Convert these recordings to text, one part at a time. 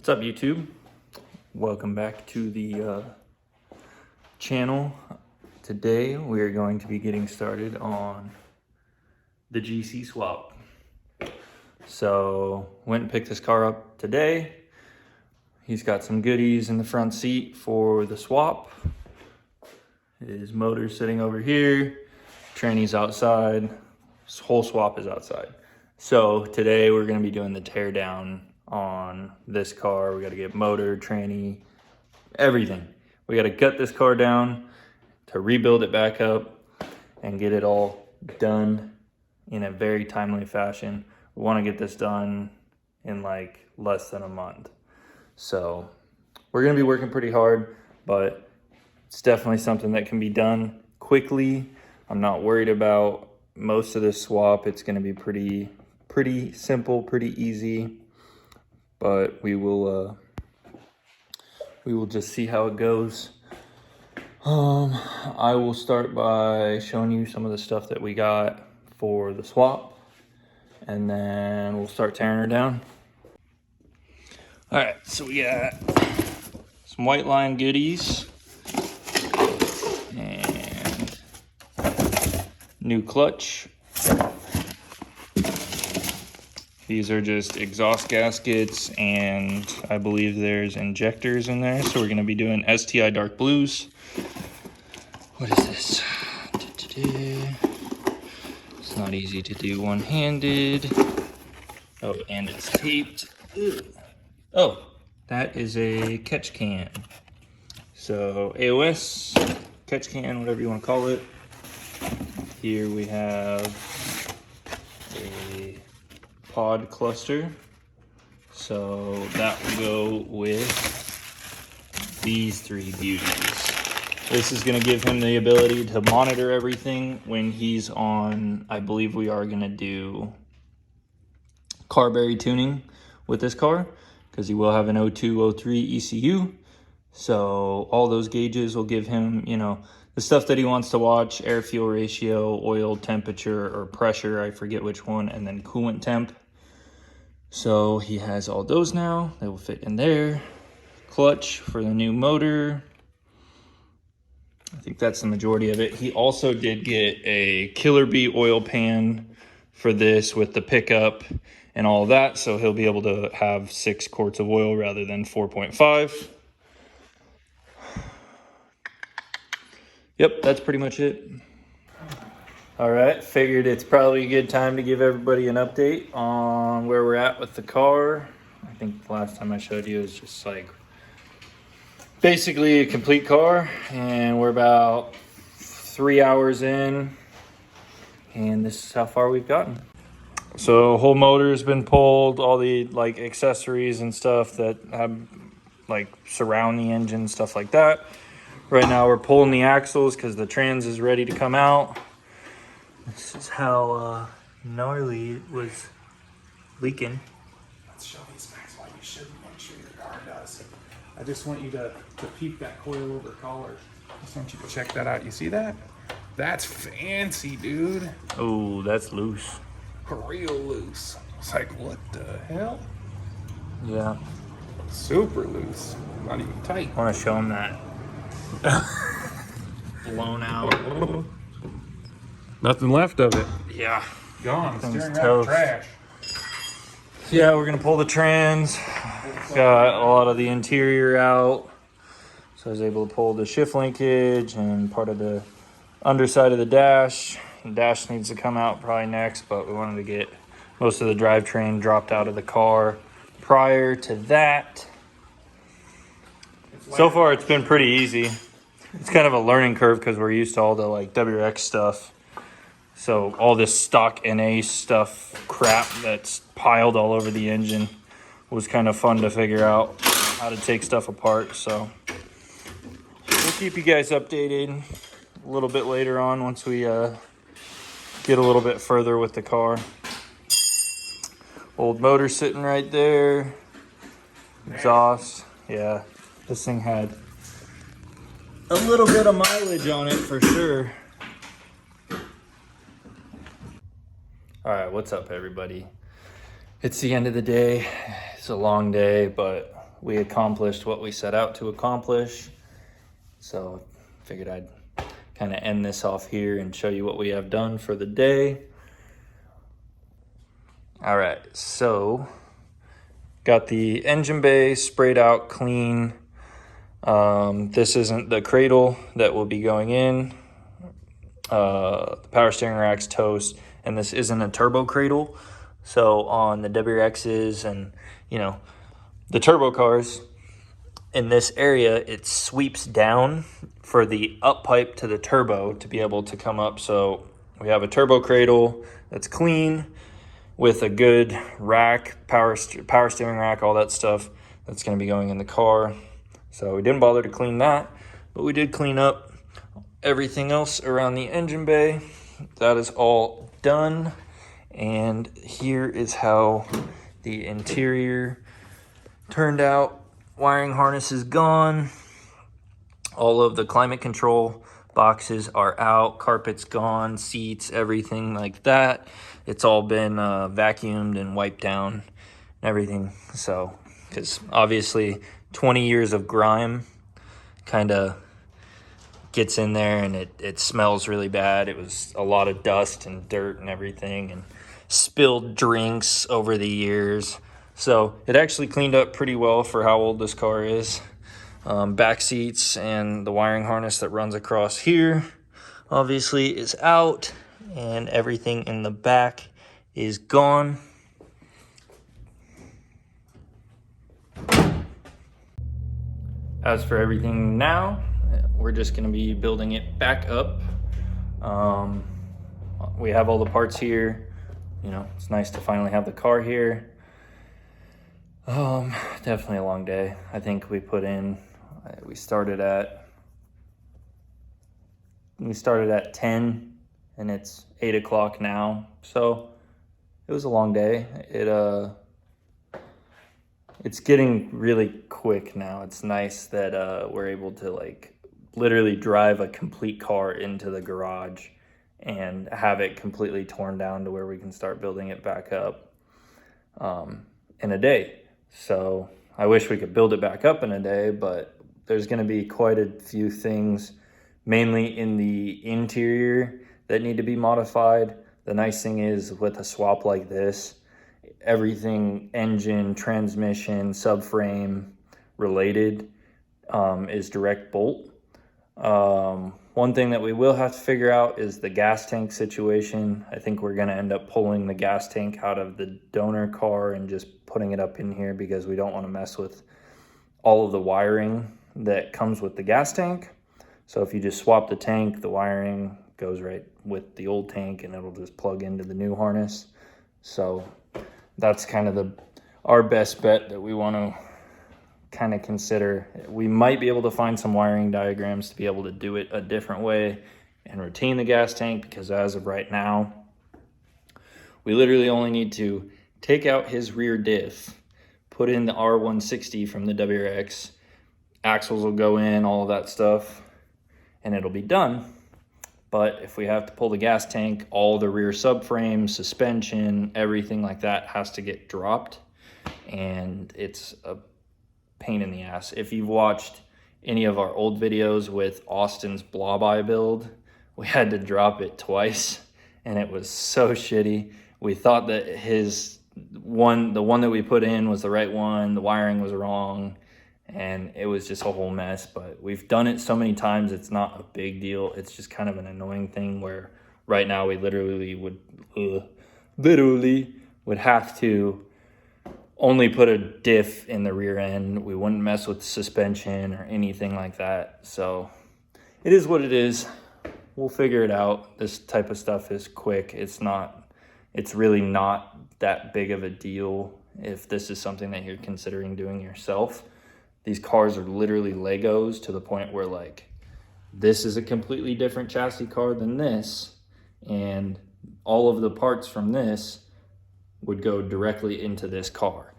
What's up, YouTube? Welcome back to the channel. Today we are going to be getting started on the GC swap. So went and picked this car up today. He's got some goodies in the front seat for the swap. His motor's sitting over here. Tranny's outside. This whole swap is outside. So today we're going to be doing the tear down on this car. We got to get motor, tranny, everything. We got to gut this car down to rebuild it back up and get it all done in a very timely fashion. We want to get this done in like less than a month. So we're going to be working pretty hard, but it's definitely something that can be done quickly. I'm not worried about most of this swap. It's going to be pretty simple, pretty easy. But we will just see how it goes. I will start by showing you some of the stuff that we got for the swap, and then we'll start tearing her down. All right, so we got some white line goodies and new clutch. These are just exhaust gaskets, and I believe there's injectors in there. So we're gonna be doing STI Dark Blues. What is this? It's not easy to do one-handed. Oh, and it's taped. Ew. Oh, that is a catch can. So AOS, catch can, whatever you wanna call it. Here we have a pod cluster, so that will go with these three beauties. This is going to give him the ability to monitor everything when he's on. I believe we are going to do Carberry tuning with this car because he will have an 02, 03 ECU. So all those gauges will give him, you know, the stuff that he wants to watch: air fuel ratio, oil temperature or pressure, I forget which one, and then coolant temp. So he has all those now. They will fit in there. Clutch for the new motor. I think that's the majority of it. He also did get a Killer Bee oil pan for this with the pickup and all that. So he'll be able to have 6 quarts of oil rather than 4.5. Yep, that's pretty much it. All right, figured it's probably a good time to give everybody an update on where we're at with the car. I think the last time I showed you was just like basically a complete car, and we're about 3 hours in, and this is how far we've gotten. So whole motor's been pulled, all the like accessories and stuff that have like surround the engine, stuff like that. Right now we're pulling the axles because the trans is ready to come out. This is how gnarly it was leaking. Let's show these Max why you should make sure your car does. I just want you to peep that coilover collar. I just want you to check that out. You see that? That's fancy, dude. Oh, that's loose. Real loose. It's like, what the hell? Yeah. Super loose. Not even tight. I want to show him that. Blown out. Nothing left of it. Yeah. Gone. Thing's Steering toast. trash. Yeah, we're gonna pull the trans. Got a lot of the interior out, so I was able to pull the shift linkage and part of the underside of the dash. The dash needs to come out probably next, but we wanted to get most of the drivetrain dropped out of the car prior to that. So far it's been pretty easy. It's kind of a learning curve because we're used to all the like WRX stuff. So all this stock NA stuff crap that's piled all over the engine was kind of fun to figure out how to take stuff apart. So we'll keep you guys updated a little bit later on once we get a little bit further with the car. Old motor sitting right there. Exhaust. Yeah, this thing had a little bit of mileage on it for sure. All right, what's up everybody? It's the end of the day. It's a long day, but we accomplished what we set out to accomplish. So figured I'd kind of end this off here and show you what we have done for the day. All right, so got the engine bay sprayed out clean. This isn't the cradle that will be going in. The power steering rack's toast, and this isn't a turbo cradle. So on the WRXs and, you know, the turbo cars, in this area, it sweeps down for the up pipe to the turbo to be able to come up. So we have a turbo cradle that's clean with a good rack, power steering rack, all that stuff that's going to be going in the car. So we didn't bother to clean that, but we did clean up everything else around the engine bay. That is all done. And here is how the interior turned out. Wiring harness is gone. All of the climate control boxes are out. Carpet's gone, seats, everything like that. It's all been vacuumed and wiped down and everything. So, because obviously 20 years of grime kind of gets in there, and it smells really bad. It was a lot of dust and dirt and everything, and spilled drinks over the years. So it actually cleaned up pretty well for how old this car is. Back seats and the wiring harness that runs across here obviously is out, and everything in the back is gone. As for everything now, we're just going to be building it back up. We have all the parts here. You know, it's nice to finally have the car here. Definitely a long day. I think we started at 10 and it's 8 o'clock now. So it was a long day. It's getting really quick now. It's nice that we're able to like literally drive a complete car into the garage and have it completely torn down to where we can start building it back up in a day. So I wish we could build it back up in a day, but there's going to be quite a few things, mainly in the interior, that need to be modified. The nice thing is with a swap like this, everything engine, transmission, subframe related is direct bolt. One thing that we will have to figure out is the gas tank situation. I think we're going to end up pulling the gas tank out of the donor car and just putting it up in here, because we don't want to mess with all of the wiring that comes with the gas tank. So if you just swap the tank, the wiring goes right with the old tank and it'll just plug into the new harness. So that's kind of our best bet that we want to kind of consider. We might be able to find some wiring diagrams to be able to do it a different way and retain the gas tank, because as of right now, we literally only need to take out his rear diff, put in the R160 from the WRX, axles will go in, all of that stuff, and it'll be done. But if we have to pull the gas tank, all the rear subframe, suspension, everything like that has to get dropped, and it's a pain in the ass. If you've watched any of our old videos with Austin's blob eye build, we had to drop it twice, and it was so shitty. We thought that the one that we put in was the right one, the wiring was wrong, and it was just a whole mess. But we've done it so many times, it's not a big deal. It's just kind of an annoying thing where right now we literally would have to only put a diff in the rear end. We wouldn't mess with suspension or anything like that. So it is what it is. We'll figure it out. This type of stuff is quick. It's really not that big of a deal if this is something that you're considering doing yourself. These cars are literally Legos, to the point where like this is a completely different chassis car than this, and all of the parts from this would go directly into this car.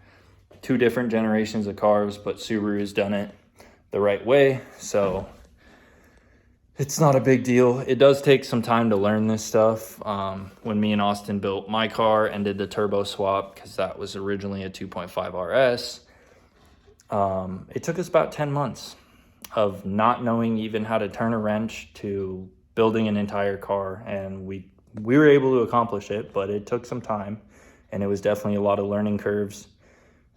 Two different generations of cars, but Subaru's done it the right way, so it's not a big deal. It does take some time to learn this stuff. When me and Austin built my car and did the turbo swap, because that was originally a 2.5 RS, It took us about 10 months of not knowing even how to turn a wrench to building an entire car, and we were able to accomplish it, but it took some time, and it was definitely a lot of learning curves.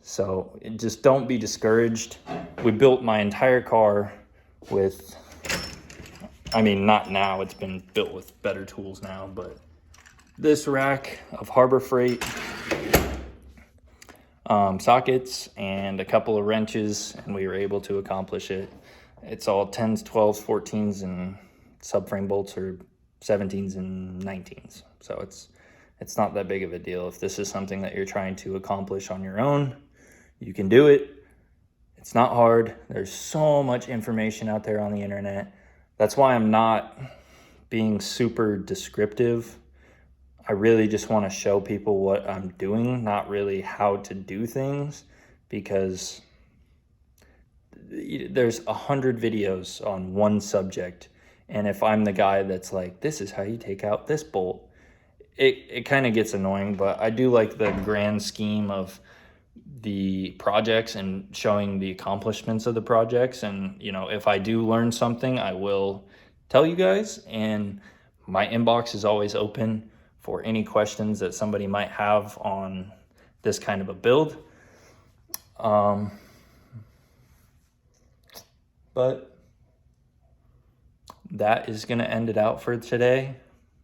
So just don't be discouraged. We built my entire car with, I mean, not now, it's been built with better tools now, but this rack of Harbor Freight sockets and a couple of wrenches, and we were able to accomplish it. It's all 10s, 12s, 14s, and subframe bolts are 17s and 19s. So it's not that big of a deal. If this is something that you're trying to accomplish on your own, you can do it. It's not hard. There's so much information out there on the internet. That's why I'm not being super descriptive. I really just want to show people what I'm doing, not really how to do things, because there's 100 videos on one subject. And if I'm the guy that's like, this is how you take out this bolt, it kind of gets annoying. But I do like the grand scheme of the projects and showing the accomplishments of the projects. And, you know, if I do learn something, I will tell you guys. And my inbox is always open for any questions that somebody might have on this kind of a build. But that is going to end it out for today.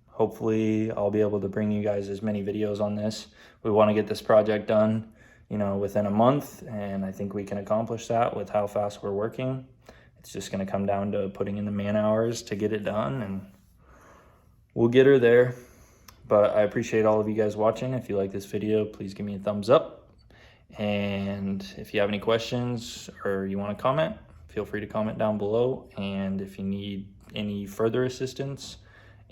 Hopefully I'll be able to bring you guys as many videos on this. We want to get this project done, you know, within a month, and I think we can accomplish that with how fast we're working. It's just going to come down to putting in the man hours to get it done, and we'll get her there. But I appreciate all of you guys watching. If you like this video, please give me a thumbs up. And if you have any questions or you want to comment, feel free to comment down below. And if you need any further assistance,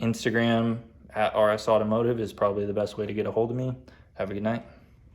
Instagram @RS Automotive is probably the best way to get a hold of me. Have a good night.